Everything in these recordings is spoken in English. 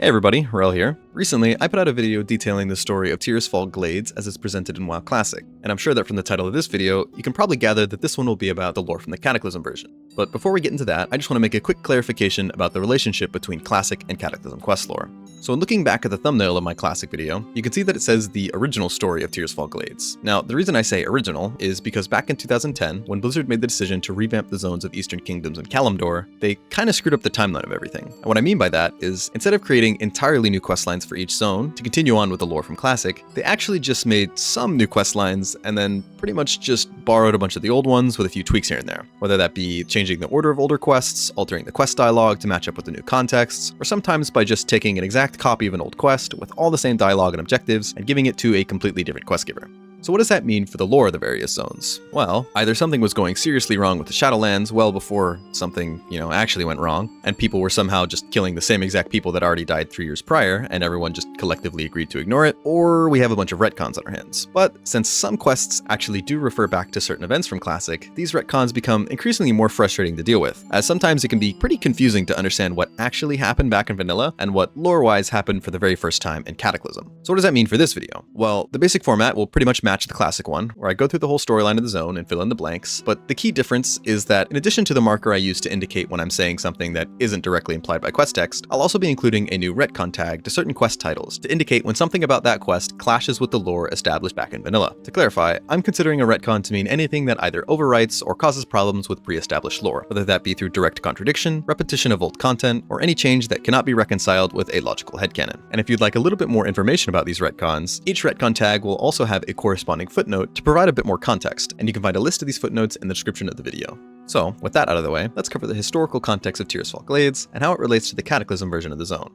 Hey everybody, Rel here. Recently, I put out a video detailing the story of Tirisfal Glades as it's presented in WoW Classic, and I'm sure that from the title of this video, you can probably gather that this one will be about the lore from the Cataclysm version. But before we get into that, I just want to make a quick clarification about the relationship between Classic and Cataclysm quest lore. So in looking back at the thumbnail of my Classic video, you can see that it says the original story of Tirisfal Glades. Now, the reason I say original is because back in 2010, when Blizzard made the decision to revamp the zones of Eastern Kingdoms and Kalimdor, they kind of screwed up the timeline of everything. And what I mean by that is, instead of creating entirely new questlines for each zone to continue on with the lore from Classic, they actually just made some new questlines and then pretty much just borrowed a bunch of the old ones with a few tweaks here and there. Whether that be changing the order of older quests, altering the quest dialogue to match up with the new contexts, or sometimes by just taking an exact copy of an old quest with all the same dialogue and objectives and giving it to a completely different quest giver. So what does that mean for the lore of the various zones? Well, either something was going seriously wrong with the Shadowlands well before something, actually went wrong, and people were somehow just killing the same exact people that already died 3 years prior, and everyone just collectively agreed to ignore it, or we have a bunch of retcons on our hands. But since some quests actually do refer back to certain events from Classic, these retcons become increasingly more frustrating to deal with, as sometimes it can be pretty confusing to understand what actually happened back in Vanilla, and what lore-wise happened for the very first time in Cataclysm. So what does that mean for this video? Well, the basic format will pretty much match the Classic one, where I go through the whole storyline of the zone and fill in the blanks, but the key difference is that in addition to the marker I use to indicate when I'm saying something that isn't directly implied by quest text, I'll also be including a new retcon tag to certain quest titles to indicate when something about that quest clashes with the lore established back in Vanilla. To clarify, I'm considering a retcon to mean anything that either overwrites or causes problems with pre-established lore, whether that be through direct contradiction, repetition of old content, or any change that cannot be reconciled with a logical headcanon. And if you'd like a little bit more information about these retcons, each retcon tag will also have a corresponding footnote to provide a bit more context, and you can find a list of these footnotes in the description of the video. So, with that out of the way, let's cover the historical context of Tirisfal Glades and how it relates to the Cataclysm version of the zone.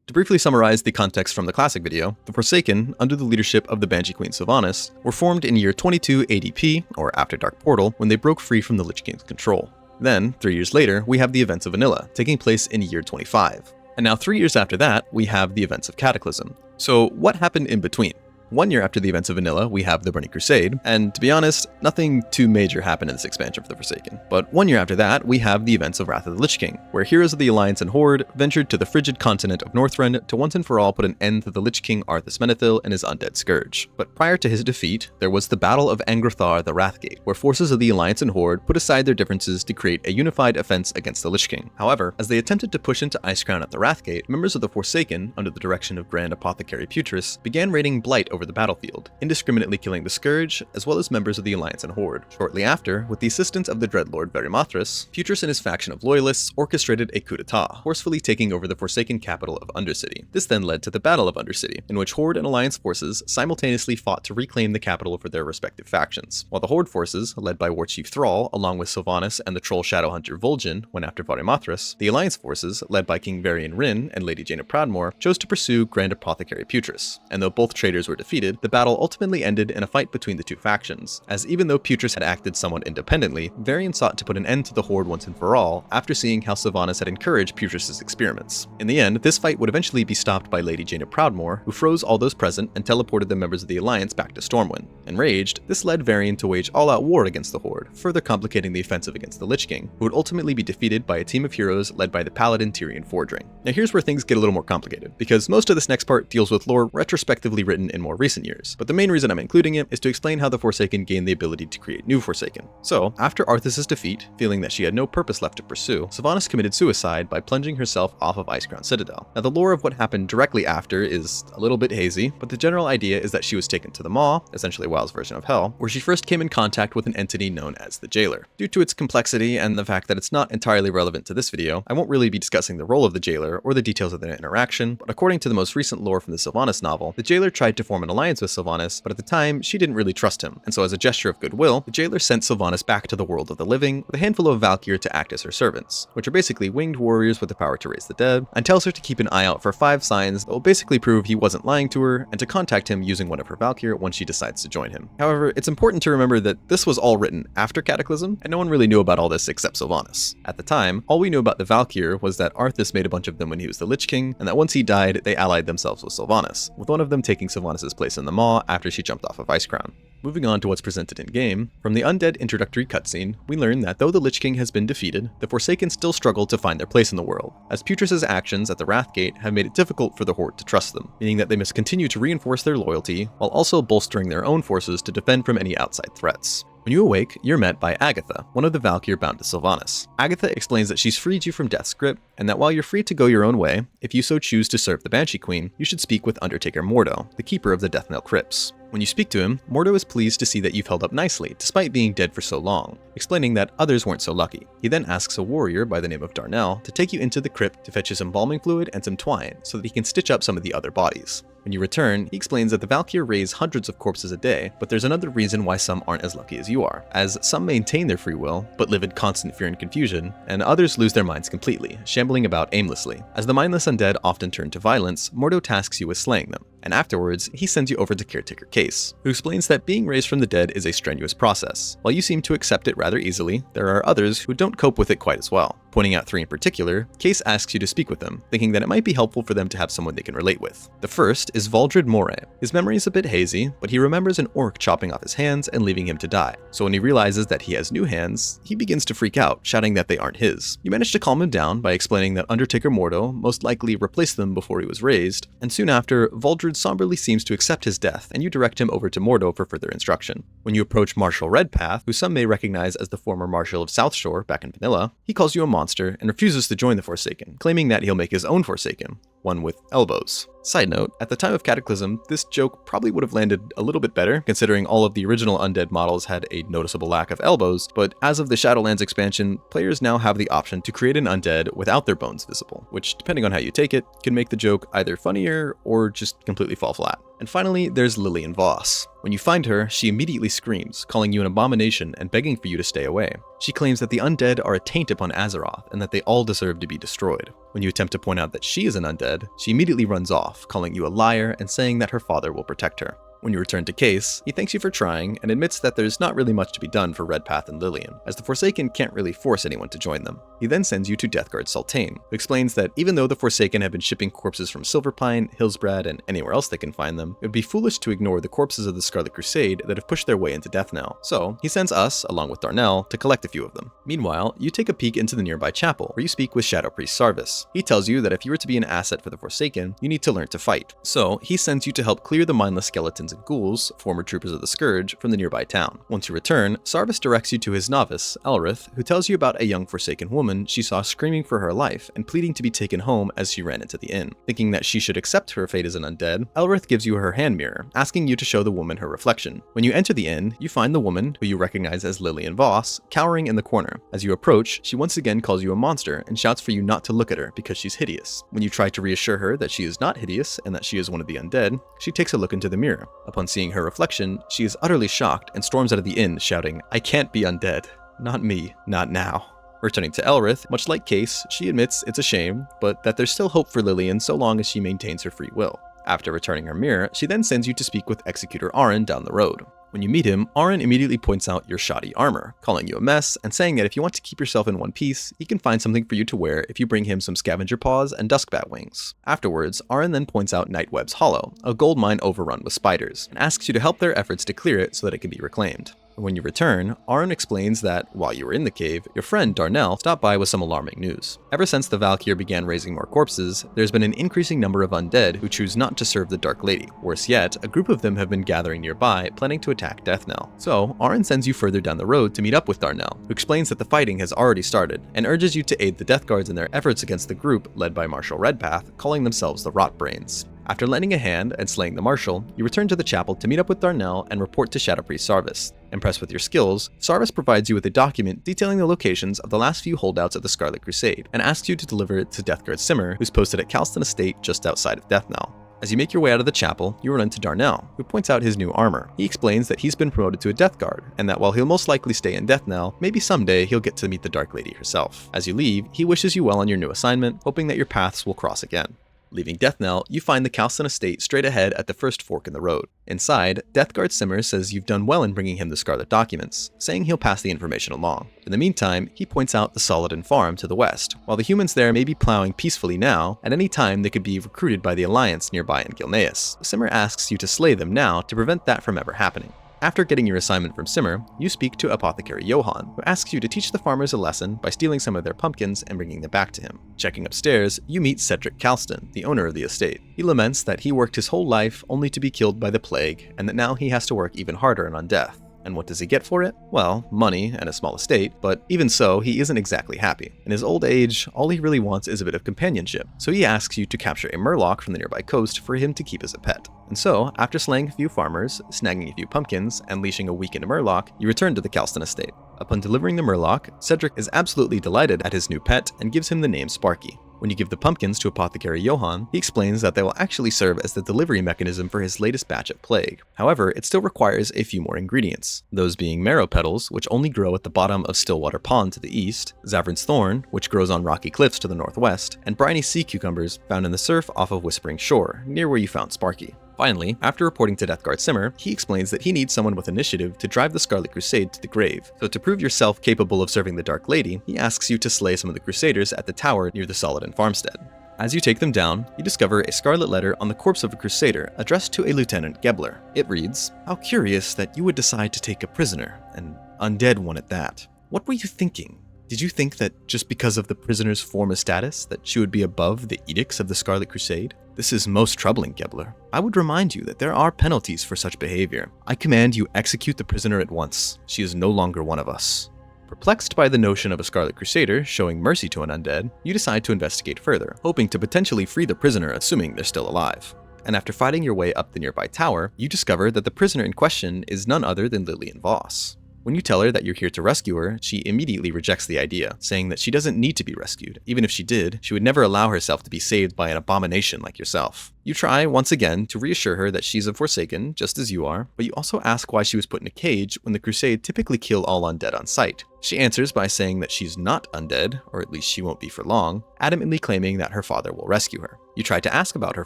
To briefly summarize the context from the Classic video, the Forsaken, under the leadership of the Banshee Queen Sylvanas, were formed in year 22 ADP, or After Dark Portal, when they broke free from the Lich King's control. Then, 3 years later, we have the events of Vanilla, taking place in year 25. And now 3 years after that, we have the events of Cataclysm. So what happened in between? 1 year after the events of Vanilla, we have the Burning Crusade, and to be honest, nothing too major happened in this expansion for the Forsaken. But 1 year after that, we have the events of Wrath of the Lich King, where heroes of the Alliance and Horde ventured to the frigid continent of Northrend to once and for all put an end to the Lich King Arthas Menethil and his undead scourge. But prior to his defeat, there was the Battle of Angrathar the Wrathgate, where forces of the Alliance and Horde put aside their differences to create a unified offense against the Lich King. However, as they attempted to push into Icecrown at the Wrathgate, members of the Forsaken, under the direction of Grand Apothecary Putris, began raiding Blight over the battlefield, indiscriminately killing the Scourge, as well as members of the Alliance and Horde. Shortly after, with the assistance of the Dreadlord Varimathras, Putris and his faction of loyalists orchestrated a coup d'etat, forcefully taking over the Forsaken capital of Undercity. This then led to the Battle of Undercity, in which Horde and Alliance forces simultaneously fought to reclaim the capital for their respective factions. While the Horde forces, led by War Chief Thrall, along with Sylvanas and the Troll Shadowhunter Vol'jin, went after Varimathras, the Alliance forces, led by King Varian Rin and Lady Jaina Proudmoore, chose to pursue Grand Apothecary Putris. And though both traitors were defeated, the battle ultimately ended in a fight between the two factions, as even though Putris had acted somewhat independently, Varian sought to put an end to the Horde once and for all after seeing how Sylvanas had encouraged Putris' experiments. In the end, this fight would eventually be stopped by Lady Jaina Proudmoore, who froze all those present and teleported the members of the Alliance back to Stormwind. Enraged, this led Varian to wage all-out war against the Horde, further complicating the offensive against the Lich King, who would ultimately be defeated by a team of heroes led by the Paladin Tyrion Fordring. Now here's where things get a little more complicated, because most of this next part deals with lore retrospectively written in more recent years, but the main reason I'm including it is to explain how the Forsaken gained the ability to create new Forsaken. So, after Arthas' defeat, feeling that she had no purpose left to pursue, Sylvanas committed suicide by plunging herself off of Icecrown Citadel. Now the lore of what happened directly after is a little bit hazy, but the general idea is that she was taken to the Maw, essentially WoW's version of Hell, where she first came in contact with an entity known as the Jailer. Due to its complexity and the fact that it's not entirely relevant to this video, I won't really be discussing the role of the Jailer or the details of their interaction, but according to the most recent lore from the Sylvanas novel, the Jailer tried to form an alliance with Sylvanas, but at the time, she didn't really trust him, and so as a gesture of goodwill, the Jailer sent Sylvanas back to the world of the living with a handful of Valkyr to act as her servants, which are basically winged warriors with the power to raise the dead, and tells her to keep an eye out for 5 signs that will basically prove he wasn't lying to her, and to contact him using one of her Valkyr when she decides to join him. However, it's important to remember that this was all written after Cataclysm, and no one really knew about all this except Sylvanas. At the time, all we knew about the Valkyr was that Arthas made a bunch of them when he was the Lich King, and that once he died, they allied themselves with Sylvanas, with one of them taking Sylvanas' was placed in the maw after she jumped off of Icecrown. Moving on to what's presented in-game, from the Undead introductory cutscene, we learn that though the Lich King has been defeated, the Forsaken still struggle to find their place in the world, as Putris's actions at the Wrathgate have made it difficult for the Horde to trust them, meaning that they must continue to reinforce their loyalty, while also bolstering their own forces to defend from any outside threats. When you awake, you're met by Agatha, one of the Valkyr bound to Sylvanas. Agatha explains that she's freed you from Death's grip, and that while you're free to go your own way, if you so choose to serve the Banshee Queen, you should speak with Undertaker Mordo, the keeper of the Deathknell crypts. When you speak to him, Mordo is pleased to see that you've held up nicely, despite being dead for so long, explaining that others weren't so lucky. He then asks a warrior by the name of Darnell to take you into the crypt to fetch you some embalming fluid and some twine, so that he can stitch up some of the other bodies. When you return, he explains that the Valkyr raise hundreds of corpses a day, but there's another reason why some aren't as lucky as you are, as some maintain their free will, but live in constant fear and confusion, and others lose their minds completely, shambling about aimlessly. As the mindless undead often turn to violence, Mordo tasks you with slaying them, and afterwards, he sends you over to Caretaker Case, who explains that being raised from the dead is a strenuous process. While you seem to accept it rather easily, there are others who don't cope with it quite as well. Pointing out 3 in particular, Case asks you to speak with them, thinking that it might be helpful for them to have someone they can relate with. The first is Valdred Moray. His memory is a bit hazy, but he remembers an orc chopping off his hands and leaving him to die. So when he realizes that he has new hands, he begins to freak out, shouting that they aren't his. You manage to calm him down by explaining that Undertaker Mordo most likely replaced them before he was raised, and soon after, Valdred somberly seems to accept his death, and you direct him over to Mordo for further instruction. When you approach Marshal Redpath, who some may recognize as the former Marshal of Southshore back in Vanilla, he calls you a monster and refuses to join the Forsaken, claiming that he'll make his own Forsaken, one with elbows. Side note, at the time of Cataclysm, this joke probably would have landed a little bit better, considering all of the original undead models had a noticeable lack of elbows, but as of the Shadowlands expansion, players now have the option to create an undead without their bones visible, which, depending on how you take it, can make the joke either funnier or just completely fall flat. And finally, there's Lillian Voss. When you find her, she immediately screams, calling you an abomination and begging for you to stay away. She claims that the undead are a taint upon Azeroth and that they all deserve to be destroyed. When you attempt to point out that she is an undead, she immediately runs off, calling you a liar and saying that her father will protect her. When you return to Case, he thanks you for trying and admits that there's not really much to be done for Redpath and Lillian, as the Forsaken can't really force anyone to join them. He then sends you to Deathguard Sultane, who explains that even though the Forsaken have been shipping corpses from Silverpine, Hillsbrad, and anywhere else they can find them, it would be foolish to ignore the corpses of the Scarlet Crusade that have pushed their way into Deathknell. So, he sends us, along with Darnell, to collect a few of them. Meanwhile, you take a peek into the nearby chapel, where you speak with Shadow Priest Sarvis. He tells you that if you were to be an asset for the Forsaken, you need to learn to fight. So, he sends you to help clear the mindless skeletons and ghouls, former troopers of the Scourge, from the nearby town. Once you return, Sarvis directs you to his novice, Elrith, who tells you about a young Forsaken woman she saw screaming for her life and pleading to be taken home as she ran into the inn. Thinking that she should accept her fate as an undead, Elrith gives you her hand mirror, asking you to show the woman her reflection. When you enter the inn, you find the woman, who you recognize as Lillian Voss, cowering in the corner. As you approach, she once again calls you a monster and shouts for you not to look at her because she's hideous. When you try to reassure her that she is not hideous and that she is one of the undead, she takes a look into the mirror. Upon seeing her reflection, she is utterly shocked and storms out of the inn shouting, "I can't be undead. Not me. Not now." Returning to Elrith, much like Case, she admits it's a shame, but that there's still hope for Lillian so long as she maintains her free will. After returning her mirror, she then sends you to speak with Executor Arin down the road. When you meet him, Arin immediately points out your shoddy armor, calling you a mess and saying that if you want to keep yourself in one piece, he can find something for you to wear if you bring him some scavenger paws and duskbat wings. Afterwards, Arin then points out Nightweb's Hollow, a gold mine overrun with spiders, and asks you to help their efforts to clear it so that it can be reclaimed. When you return, Arin explains that, while you were in the cave, your friend Darnell stopped by with some alarming news. Ever since the Valkyr began raising more corpses, there's been an increasing number of undead who choose not to serve the Dark Lady. Worse yet, a group of them have been gathering nearby, planning to attack Deathknell. So, Arin sends you further down the road to meet up with Darnell, who explains that the fighting has already started, and urges you to aid the Death Guards in their efforts against the group led by Marshal Redpath, calling themselves the Rotbrains. After lending a hand and slaying the Marshal, you return to the chapel to meet up with Darnell and report to Shadow Priest Sarvis. Impressed with your skills, Sarvis provides you with a document detailing the locations of the last few holdouts of the Scarlet Crusade, and asks you to deliver it to Deathguard Simmer, who's posted at Calston Estate just outside of Deathknell. As you make your way out of the chapel, you run into Darnell, who points out his new armor. He explains that he's been promoted to a Death Guard, and that while he'll most likely stay in Deathknell, maybe someday he'll get to meet the Dark Lady herself. As you leave, he wishes you well on your new assignment, hoping that your paths will cross again. Leaving Deathknell, you find the Calston Estate straight ahead at the first fork in the road. Inside, Deathguard Simmer says you've done well in bringing him the Scarlet documents, saying he'll pass the information along. In the meantime, he points out the Saladin farm to the west. While the humans there may be plowing peacefully now, at any time they could be recruited by the Alliance nearby in Gilneas. Simmer asks you to slay them now to prevent that from ever happening. After getting your assignment from Simmer, you speak to Apothecary Johann, who asks you to teach the farmers a lesson by stealing some of their pumpkins and bringing them back to him. Checking upstairs, you meet Cedric Calston, the owner of the estate. He laments that he worked his whole life only to be killed by the plague, and that now he has to work even harder and on death. And what does he get for it? Well, money and a small estate, but even so, he isn't exactly happy. In his old age, all he really wants is a bit of companionship, so he asks you to capture a murloc from the nearby coast for him to keep as a pet. And so, after slaying a few farmers, snagging a few pumpkins, and leashing a weakened murloc, you return to the Calston Estate. Upon delivering the murloc, Cedric is absolutely delighted at his new pet and gives him the name Sparky. When you give the pumpkins to Apothecary Johann, he explains that they will actually serve as the delivery mechanism for his latest batch of plague. However, it still requires a few more ingredients, those being marrow petals, which only grow at the bottom of Stillwater Pond to the east, Zavrin's Thorn, which grows on rocky cliffs to the northwest, and briny sea cucumbers found in the surf off of Whispering Shore, near where you found Sparky. Finally, after reporting to Deathguard Simmer, he explains that he needs someone with initiative to drive the Scarlet Crusade to the grave. So to prove yourself capable of serving the Dark Lady, he asks you to slay some of the Crusaders at the tower near the Saladin farmstead. As you take them down, you discover a scarlet letter on the corpse of a Crusader addressed to a Lieutenant Gebler. It reads, "How curious that you would decide to take a prisoner, an undead one at that. What were you thinking? Did you think that just because of the prisoner's former status, that she would be above the edicts of the Scarlet Crusade? This is most troubling, Gebler. I would remind you that there are penalties for such behavior. I command you execute the prisoner at once. She is no longer one of us." Perplexed by the notion of a Scarlet Crusader showing mercy to an undead, you decide to investigate further, hoping to potentially free the prisoner assuming they're still alive. And after fighting your way up the nearby tower, you discover that the prisoner in question is none other than Lillian Voss. When you tell her that you're here to rescue her, she immediately rejects the idea, saying that she doesn't need to be rescued. Even if she did, she would never allow herself to be saved by an abomination like yourself. You try, once again, to reassure her that she's a Forsaken, just as you are, but you also ask why she was put in a cage when the Crusade typically kill all undead on sight. She answers by saying that she's not undead, or at least she won't be for long, adamantly claiming that her father will rescue her. You try to ask about her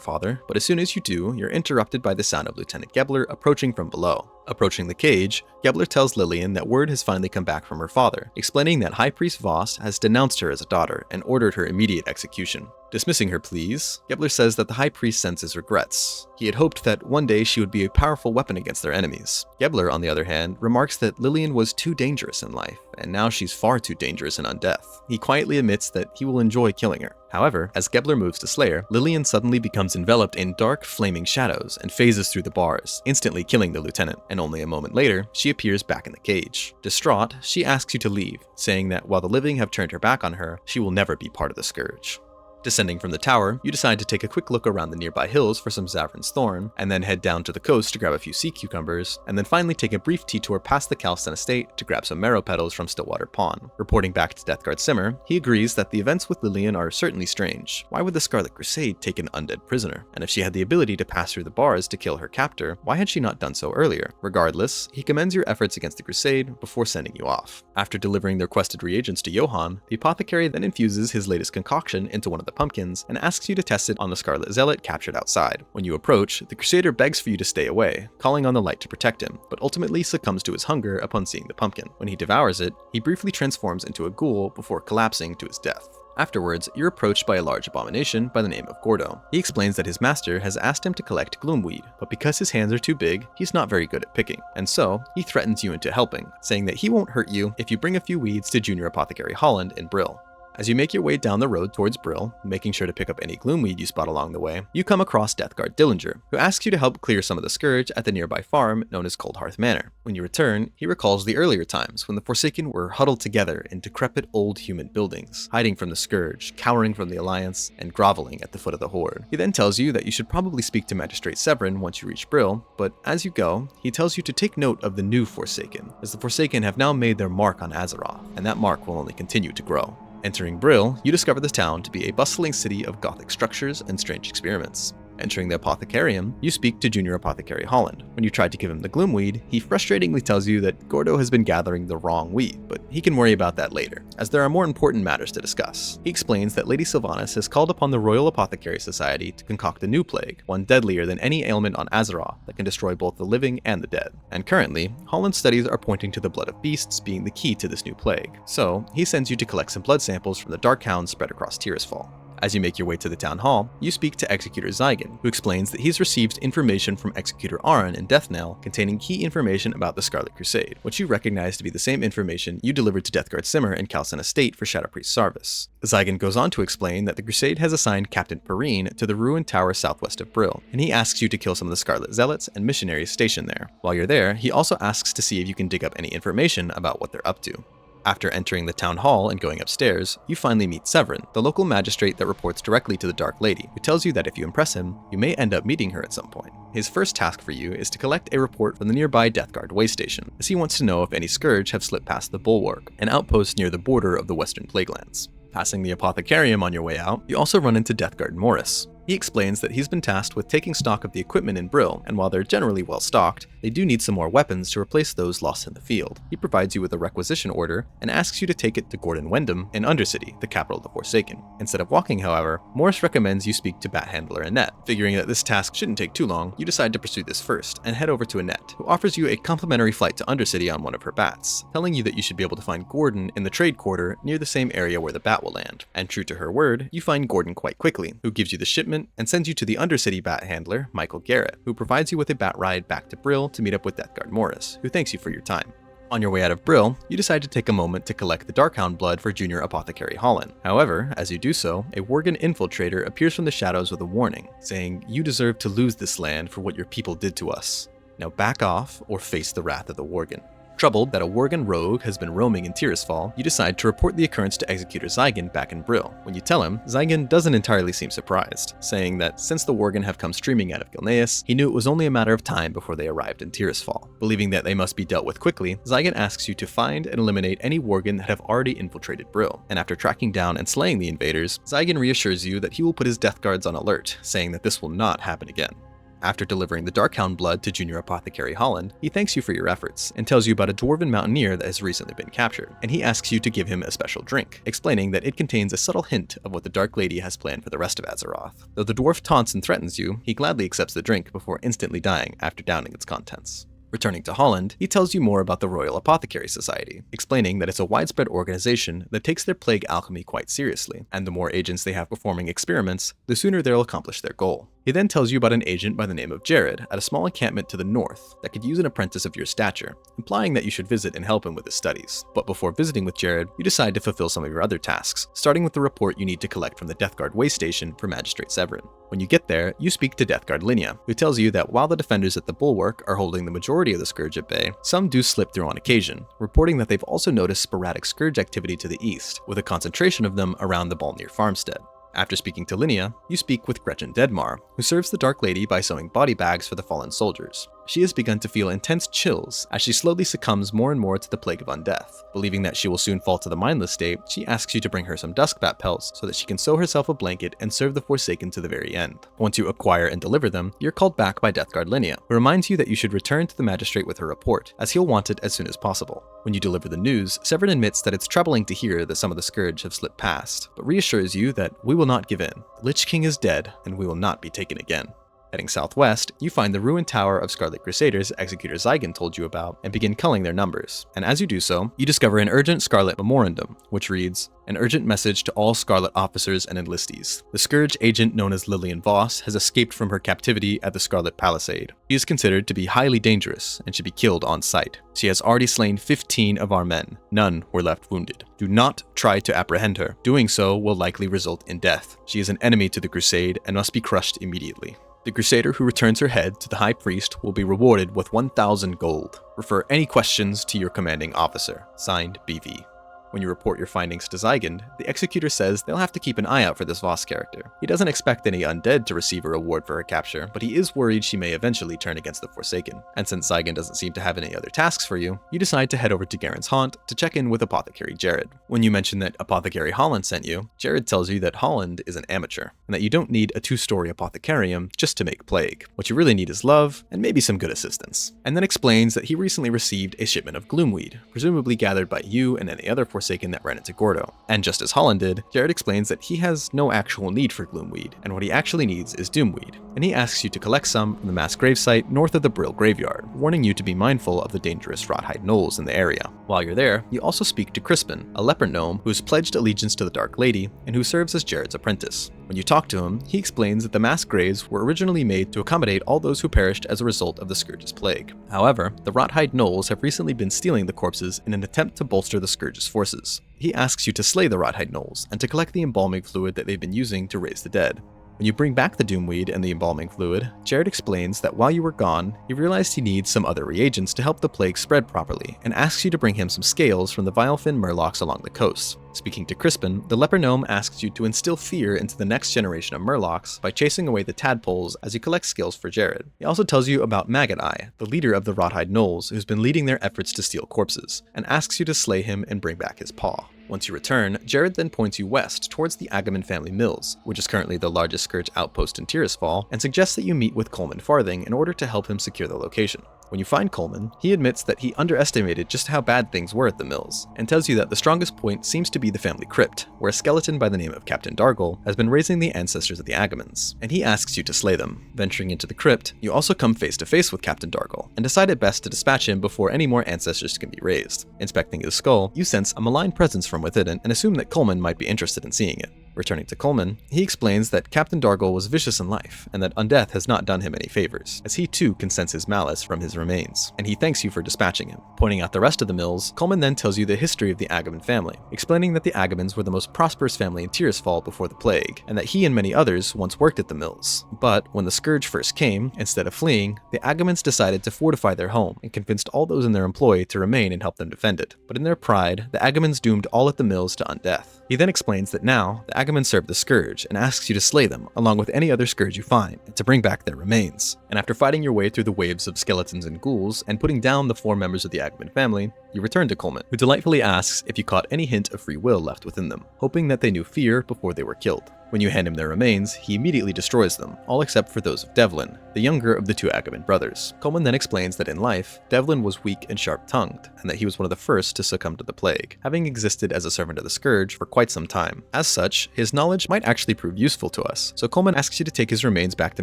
father, but as soon as you do, you're interrupted by the sound of Lieutenant Gebler approaching from below. Approaching the cage, Gebler tells Lillian that word has finally come back from her father, explaining that High Priest Voss has denounced her as a daughter and ordered her immediate execution. Dismissing her pleas, Gebler says that the High Priest sends his regrets. He had hoped that one day she would be a powerful weapon against their enemies. Gebler, on the other hand, remarks that Lillian was too dangerous in life, and now she's far too dangerous in undeath. He quietly admits that he will enjoy killing her. However, as Gebler moves to slay her, Lillian suddenly becomes enveloped in dark, flaming shadows and phases through the bars, instantly killing the lieutenant, and only a moment later, she appears back in the cage. Distraught, she asks you to leave, saying that while the living have turned her back on her, she will never be part of the Scourge. Descending from the tower, you decide to take a quick look around the nearby hills for some Zavrin's Thorn, and then head down to the coast to grab a few sea cucumbers, and then finally take a brief detour past the Calston Estate to grab some marrow petals from Stillwater Pond. Reporting back to Deathguard Simmer, he agrees that the events with Lillian are certainly strange. Why would the Scarlet Crusade take an undead prisoner? And if she had the ability to pass through the bars to kill her captor, why had she not done so earlier? Regardless, he commends your efforts against the Crusade before sending you off. After delivering the requested reagents to Johann, the apothecary then infuses his latest concoction into one of the pumpkins and asks you to test it on the Scarlet Zealot captured outside. When you approach, the Crusader begs for you to stay away, calling on the light to protect him, but ultimately succumbs to his hunger upon seeing the pumpkin. When he devours it, he briefly transforms into a ghoul before collapsing to his death. Afterwards, you're approached by a large abomination by the name of Gordo. He explains that his master has asked him to collect gloomweed, but because his hands are too big, he's not very good at picking, and so he threatens you into helping, saying that he won't hurt you if you bring a few weeds to Junior Apothecary Holland in Brill. As you make your way down the road towards Brill, making sure to pick up any gloomweed you spot along the way, you come across Deathguard Dillinger, who asks you to help clear some of the Scourge at the nearby farm known as Coldhearth Manor. When you return, he recalls the earlier times when the Forsaken were huddled together in decrepit old human buildings, hiding from the Scourge, cowering from the Alliance, and groveling at the foot of the Horde. He then tells you that you should probably speak to Magistrate Severin once you reach Brill, but as you go, he tells you to take note of the new Forsaken, as the Forsaken have now made their mark on Azeroth, and that mark will only continue to grow. Entering Brill, you discover the town to be a bustling city of Gothic structures and strange experiments. Entering the Apothecarium, you speak to Junior Apothecary Holland. When you try to give him the Gloomweed, he frustratingly tells you that Gordo has been gathering the wrong weed, but he can worry about that later, as there are more important matters to discuss. He explains that Lady Sylvanas has called upon the Royal Apothecary Society to concoct a new plague, one deadlier than any ailment on Azeroth that can destroy both the living and the dead. And currently, Holland's studies are pointing to the blood of beasts being the key to this new plague. So, he sends you to collect some blood samples from the Dark Hounds spread across Tirisfal. As you make your way to the town hall, you speak to Executor Zygon, who explains that he's received information from Executor Aran in Deathknell containing key information about the Scarlet Crusade, which you recognize to be the same information you delivered to Deathguard Simmer in Calston Estate for Shadow Priest Sarvis. Zygon goes on to explain that the Crusade has assigned Captain Perrine to the ruined tower southwest of Brill, and he asks you to kill some of the Scarlet Zealots and missionaries stationed there. While you're there, he also asks to see if you can dig up any information about what they're up to. After entering the town hall and going upstairs, you finally meet Severin, the local magistrate that reports directly to the Dark Lady, who tells you that if you impress him, you may end up meeting her at some point. His first task for you is to collect a report from the nearby Deathguard way station, as he wants to know if any Scourge have slipped past the Bulwark, an outpost near the border of the Western Plaguelands. Passing the Apothecarium on your way out, you also run into Deathguard Morris. He explains that he's been tasked with taking stock of the equipment in Brill, and while they're generally well stocked, they do need some more weapons to replace those lost in the field. He provides you with a requisition order and asks you to take it to Gordon Wyndham in Undercity, the capital of the Forsaken. Instead of walking, however, Morris recommends you speak to Bat Handler Annette. Figuring that this task shouldn't take too long, you decide to pursue this first and head over to Annette, who offers you a complimentary flight to Undercity on one of her bats, telling you that you should be able to find Gordon in the trade quarter near the same area where the bat will land. And true to her word, you find Gordon quite quickly, who gives you the shipment and sends you to the Undercity bat handler, Michael Garrett, who provides you with a bat ride back to Brill to meet up with Deathguard Morris, who thanks you for your time. On your way out of Brill, you decide to take a moment to collect the Darkhound blood for Junior Apothecary Holland. However, as you do so, a Worgen infiltrator appears from the shadows with a warning, saying, "You deserve to lose this land for what your people did to us. Now back off or face the wrath of the Worgen." Troubled that a Worgen rogue has been roaming in Tirisfal, you decide to report the occurrence to Executor Zygon back in Brill. When you tell him, Zygon doesn't entirely seem surprised, saying that since the Worgen have come streaming out of Gilneas, he knew it was only a matter of time before they arrived in Tirisfal. Believing that they must be dealt with quickly, Zygon asks you to find and eliminate any Worgen that have already infiltrated Brill, and after tracking down and slaying the invaders, Zygon reassures you that he will put his death guards on alert, saying that this will not happen again. After delivering the Darkhound blood to Junior Apothecary Holland, he thanks you for your efforts and tells you about a dwarven mountaineer that has recently been captured, and he asks you to give him a special drink, explaining that it contains a subtle hint of what the Dark Lady has planned for the rest of Azeroth. Though the dwarf taunts and threatens you, he gladly accepts the drink before instantly dying after downing its contents. Returning to Holland, he tells you more about the Royal Apothecary Society, explaining that it's a widespread organization that takes their plague alchemy quite seriously, and the more agents they have performing experiments, the sooner they'll accomplish their goal. He then tells you about an agent by the name of Jared at a small encampment to the north that could use an apprentice of your stature, implying that you should visit and help him with his studies. But before visiting with Jared, you decide to fulfill some of your other tasks, starting with the report you need to collect from the Deathguard way station for Magistrate Severin. When you get there, you speak to Deathguard Linnea, who tells you that while the defenders at the Bulwark are holding the majority of the Scourge at bay, some do slip through on occasion, reporting that they've also noticed sporadic Scourge activity to the east, with a concentration of them around the Balnir farmstead. After speaking to Linnea, you speak with Gretchen Deadmar, who serves the Dark Lady by sewing body bags for the fallen soldiers. She has begun to feel intense chills as she slowly succumbs more and more to the plague of undeath. Believing that she will soon fall to the mindless state, she asks you to bring her some duskbat pelts so that she can sew herself a blanket and serve the Forsaken to the very end. Once you acquire and deliver them, you're called back by Deathguard Linnea, who reminds you that you should return to the magistrate with her report, as he'll want it as soon as possible. When you deliver the news, Severin admits that it's troubling to hear that some of the Scourge have slipped past, but reassures you that we will not give in. The Lich King is dead, and we will not be taken again. Heading southwest, you find the ruined tower of Scarlet Crusaders Executor Zygon told you about and begin culling their numbers. And as you do so, you discover an urgent Scarlet memorandum, which reads, "An urgent message to all Scarlet officers and enlistees. The Scourge agent known as Lillian Voss has escaped from her captivity at the Scarlet Palisade. She is considered to be highly dangerous and should be killed on sight. She has already slain 15 of our men. None were left wounded. Do not try to apprehend her. Doing so will likely result in death. She is an enemy to the Crusade and must be crushed immediately. The Crusader who returns her head to the High Priest will be rewarded with 1,000 gold. Refer any questions to your commanding officer. Signed, BV." When you report your findings to Zygand, the Executor says they'll have to keep an eye out for this Voss character. He doesn't expect any undead to receive a reward for her capture, but he is worried she may eventually turn against the Forsaken. And since Zygand doesn't seem to have any other tasks for you, you decide to head over to Garren's haunt to check in with Apothecary Jared. When you mention that Apothecary Holland sent you, Jared tells you that Holland is an amateur, and that you don't need a 2-story apothecarium just to make plague. What you really need is love, and maybe some good assistance. And then explains that he recently received a shipment of gloomweed, presumably gathered by you and any other Forsaken that ran into Gordo. And just as Holland did, Jared explains that he has no actual need for gloomweed, and what he actually needs is doomweed. And he asks you to collect some from the mass gravesite north of the Brill graveyard, warning you to be mindful of the dangerous wrought-hide gnolls in the area. While you're there, you also speak to Crispin, a leper gnome who has pledged allegiance to the Dark Lady and who serves as Jared's apprentice. When you talk to him, he explains that the mass graves were originally made to accommodate all those who perished as a result of the Scourge's plague. However, the wrought-hide gnolls have recently been stealing the corpses in an attempt to bolster the Scourge's forces. He asks you to slay the wrought-hide gnolls and to collect the embalming fluid that they've been using to raise the dead. When you bring back the doomweed and the embalming fluid, Jared explains that while you were gone, he realized he needs some other reagents to help the plague spread properly, and asks you to bring him some scales from the vilefin murlocs along the coast. Speaking to Crispin, the leper gnome asks you to instill fear into the next generation of murlocs by chasing away the tadpoles as you collect skills for Jared. He also tells you about Maggot Eye, the leader of the wrought-hide gnolls who's been leading their efforts to steal corpses, and asks you to slay him and bring back his paw. Once you return, Jared then points you west towards the Agamand family mills, which is currently the largest Scourge outpost in Tirisfal, and suggests that you meet with Coleman Farthing in order to help him secure the location. When you find Coleman, he admits that he underestimated just how bad things were at the mills, and tells you that the strongest point seems to be the family crypt, where a skeleton by the name of Captain Dargle has been raising the ancestors of the Agamands, and he asks you to slay them. Venturing into the crypt, you also come face to face with Captain Dargle, and decide it best to dispatch him before any more ancestors can be raised. Inspecting his skull, you sense a malign presence from within it and assume that Coleman might be interested in seeing it. Returning to Coleman, he explains that Captain Dargle was vicious in life, and that undeath has not done him any favors, as he too can sense his malice from his remains, and he thanks you for dispatching him. Pointing out the rest of the mills, Coleman then tells you the history of the Agamand family, explaining that the Agamands were the most prosperous family in Tirisfal before the plague, and that he and many others once worked at the mills. But when the Scourge first came, instead of fleeing, the Agamands decided to fortify their home, and convinced all those in their employ to remain and help them defend it. But in their pride, the Agamands doomed all at the mills to undeath. He then explains that now, the Agamands serve the Scourge, and asks you to slay them, along with any other Scourge you find, and to bring back their remains. And after fighting your way through the waves of skeletons and ghouls, and putting down the 4 members of the Agamand family, you return to Coleman, who delightfully asks if you caught any hint of free will left within them, hoping that they knew fear before they were killed. When you hand him their remains, he immediately destroys them, all except for those of Devlin, the younger of the 2 Agamand brothers. Coleman then explains that in life, Devlin was weak and sharp-tongued, and that he was one of the first to succumb to the plague, having existed as a servant of the Scourge for quite some time. As such, his knowledge might actually prove useful to us, so Coleman asks you to take his remains back to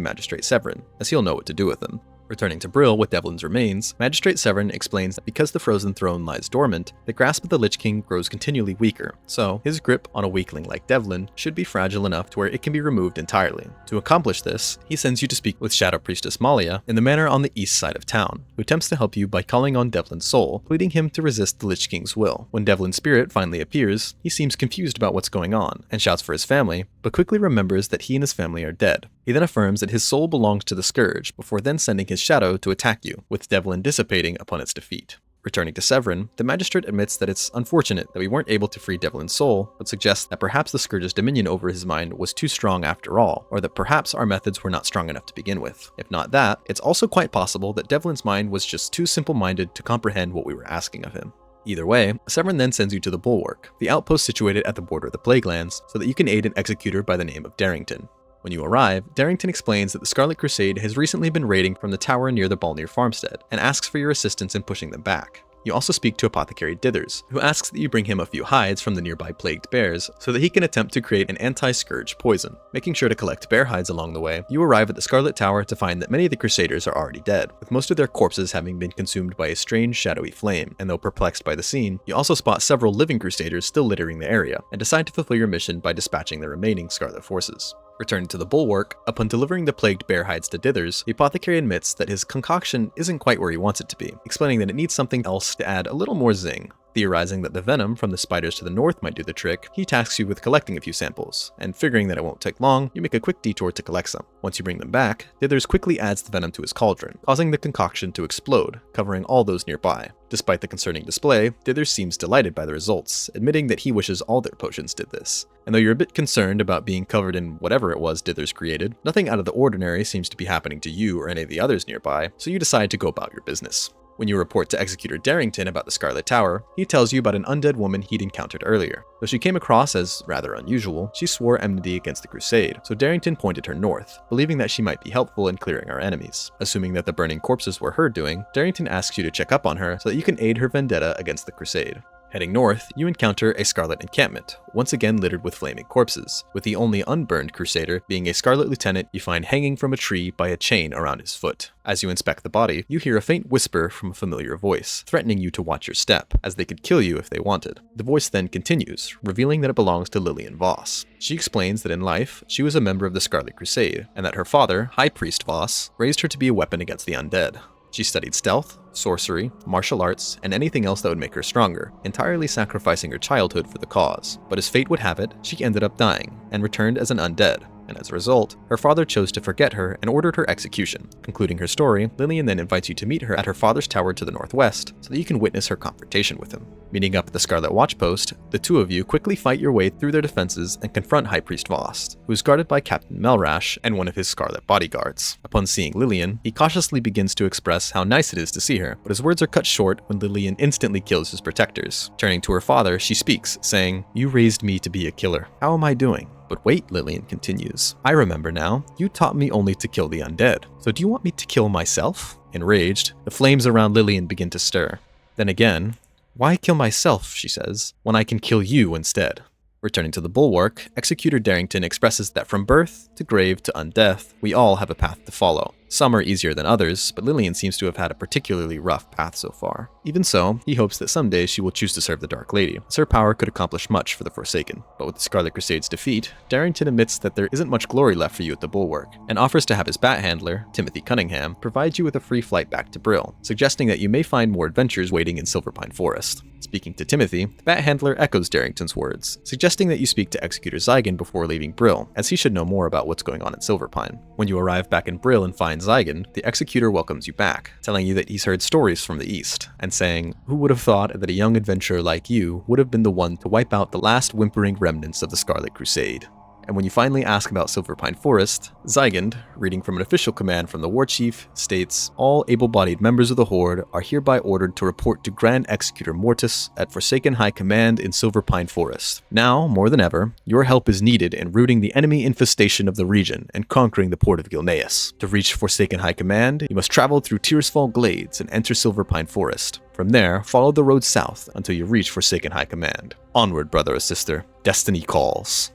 Magistrate Severin, as he'll know what to do with them. Returning to Brill with Devlin's remains, Magistrate Severin explains that because the Frozen Throne lies dormant, the grasp of the Lich King grows continually weaker, so his grip on a weakling like Devlin should be fragile enough to where it can be removed entirely. To accomplish this, he sends you to speak with Shadow Priestess Malia in the manor on the east side of town, who attempts to help you by calling on Devlin's soul, pleading him to resist the Lich King's will. When Devlin's spirit finally appears, he seems confused about what's going on, and shouts for his family, but quickly remembers that he and his family are dead. He then affirms that his soul belongs to the Scourge, before then sending his shadow to attack you, with Devlin dissipating upon its defeat. Returning to Severin, the magistrate admits that it's unfortunate that we weren't able to free Devlin's soul, but suggests that perhaps the Scourge's dominion over his mind was too strong after all, or that perhaps our methods were not strong enough to begin with. If not that, it's also quite possible that Devlin's mind was just too simple-minded to comprehend what we were asking of him. Either way, Severin then sends you to the Bulwark, the outpost situated at the border of the Plaguelands, so that you can aid an executor by the name of Darrington. When you arrive, Darrington explains that the Scarlet Crusade has recently been raiding from the tower near the Balnir farmstead, and asks for your assistance in pushing them back. You also speak to Apothecary Dithers, who asks that you bring him a few hides from the nearby plagued bears, so that he can attempt to create an anti-scourge poison. Making sure to collect bear hides along the way, you arrive at the Scarlet Tower to find that many of the Crusaders are already dead, with most of their corpses having been consumed by a strange shadowy flame, and though perplexed by the scene, you also spot several living Crusaders still littering the area, and decide to fulfill your mission by dispatching the remaining Scarlet forces. Returning to the Bulwark, upon delivering the plagued bear hides to Dithers, the apothecary admits that his concoction isn't quite where he wants it to be, explaining that it needs something else to add a little more zing. Theorizing that the venom from the spiders to the north might do the trick, he tasks you with collecting a few samples, and figuring that it won't take long, you make a quick detour to collect some. Once you bring them back, Dithers quickly adds the venom to his cauldron, causing the concoction to explode, covering all those nearby. Despite the concerning display, Dithers seems delighted by the results, admitting that he wishes all their potions did this. And though you're a bit concerned about being covered in whatever it was Dithers created, nothing out of the ordinary seems to be happening to you or any of the others nearby, so you decide to go about your business. When you report to Executor Darrington about the Scarlet Tower, he tells you about an undead woman he'd encountered earlier. Though she came across as rather unusual, she swore enmity against the Crusade, so Darrington pointed her north, believing that she might be helpful in clearing our enemies. Assuming that the burning corpses were her doing, Darrington asks you to check up on her so that you can aid her vendetta against the Crusade. Heading north, you encounter a Scarlet encampment, once again littered with flaming corpses, with the only unburned Crusader being a Scarlet lieutenant you find hanging from a tree by a chain around his foot. As you inspect the body, you hear a faint whisper from a familiar voice, threatening you to watch your step, as they could kill you if they wanted. The voice then continues, revealing that it belongs to Lillian Voss. She explains that in life, she was a member of the Scarlet Crusade, and that her father, High Priest Voss, raised her to be a weapon against the undead. She studied stealth, sorcery, martial arts, and anything else that would make her stronger, entirely sacrificing her childhood for the cause. But as fate would have it, she ended up dying, and returned as an undead. And as a result, her father chose to forget her and ordered her execution. Concluding her story, Lillian then invites you to meet her at her father's tower to the northwest, so that you can witness her confrontation with him. Meeting up at the Scarlet Watchpost, the two of you quickly fight your way through their defenses and confront High Priest Voss, who is guarded by Captain Melrash and one of his Scarlet bodyguards. Upon seeing Lillian, he cautiously begins to express how nice it is to see her, but his words are cut short when Lillian instantly kills his protectors. Turning to her father, she speaks, saying, "You raised me to be a killer. How am I doing?" But wait, Lillian continues. "I remember now. You taught me only to kill the undead. So do you want me to kill myself?" Enraged, the flames around Lillian begin to stir. Then again, "Why kill myself," she says, "when I can kill you instead?" Returning to the Bulwark, Executor Darrington expresses that from birth to grave to undeath, we all have a path to follow. Some are easier than others, but Lillian seems to have had a particularly rough path so far. Even so, he hopes that someday she will choose to serve the Dark Lady, as her power could accomplish much for the Forsaken. But with the Scarlet Crusade's defeat, Darrington admits that there isn't much glory left for you at the Bulwark, and offers to have his bat handler, Timothy Cunningham, provide you with a free flight back to Brill, suggesting that you may find more adventures waiting in Silverpine Forest. Speaking to Timothy, the bat handler echoes Darrington's words, suggesting that you speak to Executor Zygon before leaving Brill, as he should know more about what's going on in Silverpine. When you arrive back in Brill and find Zygon, the Executor welcomes you back, telling you that he's heard stories from the East, and saying, "Who would have thought that a young adventurer like you would have been the one to wipe out the last whimpering remnants of the Scarlet Crusade?" And when you finally ask about Silverpine Forest, Zygon, reading from an official command from the War Chief, states, "All able-bodied members of the Horde are hereby ordered to report to Grand Executor Mortis at Forsaken High Command in Silverpine Forest. Now, more than ever, your help is needed in routing the enemy infestation of the region and conquering the port of Gilneas. To reach Forsaken High Command, you must travel through Tirisfal Glades and enter Silverpine Forest. From there, follow the road south until you reach Forsaken High Command. Onward, brother or sister. Destiny calls."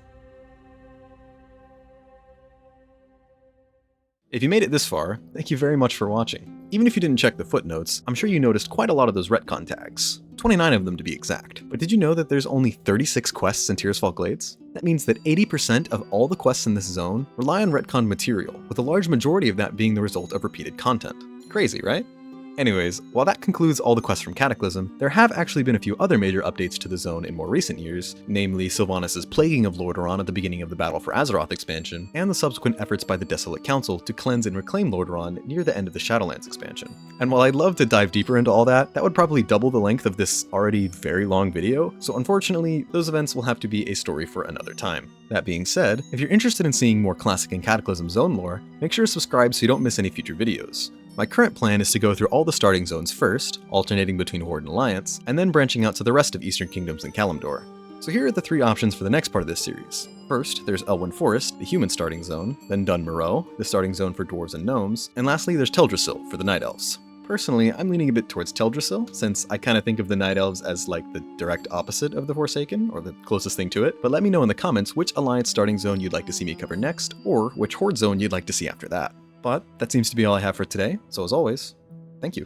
If you made it this far, thank you very much for watching. Even if you didn't check the footnotes, I'm sure you noticed quite a lot of those retcon tags. 29 of them to be exact. But did you know that there's only 36 quests in Tirisfal Glades? That means that 80% of all the quests in this zone rely on retcon material, with a large majority of that being the result of repeated content. Crazy, right? Anyways, while that concludes all the quests from Cataclysm, there have actually been a few other major updates to the zone in more recent years, namely Sylvanas' plaguing of Lordaeron at the beginning of the Battle for Azeroth expansion, and the subsequent efforts by the Desolate Council to cleanse and reclaim Lordaeron near the end of the Shadowlands expansion. And while I'd love to dive deeper into all that, that would probably double the length of this already very long video, so unfortunately, those events will have to be a story for another time. That being said, if you're interested in seeing more Classic and Cataclysm zone lore, make sure to subscribe so you don't miss any future videos. My current plan is to go through all the starting zones first, alternating between Horde and Alliance, and then branching out to the rest of Eastern Kingdoms and Kalimdor. So here are the 3 options for the next part of this series. First, there's Elwynn Forest, the human starting zone, then Dun Morogh, the starting zone for dwarves and gnomes, and lastly there's Teldrassil for the Night Elves. Personally, I'm leaning a bit towards Teldrassil, since I kind of think of the Night Elves as like the direct opposite of the Forsaken, or the closest thing to it, but let me know in the comments which Alliance starting zone you'd like to see me cover next, or which Horde zone you'd like to see after that. But that seems to be all I have for today, so as always, thank you.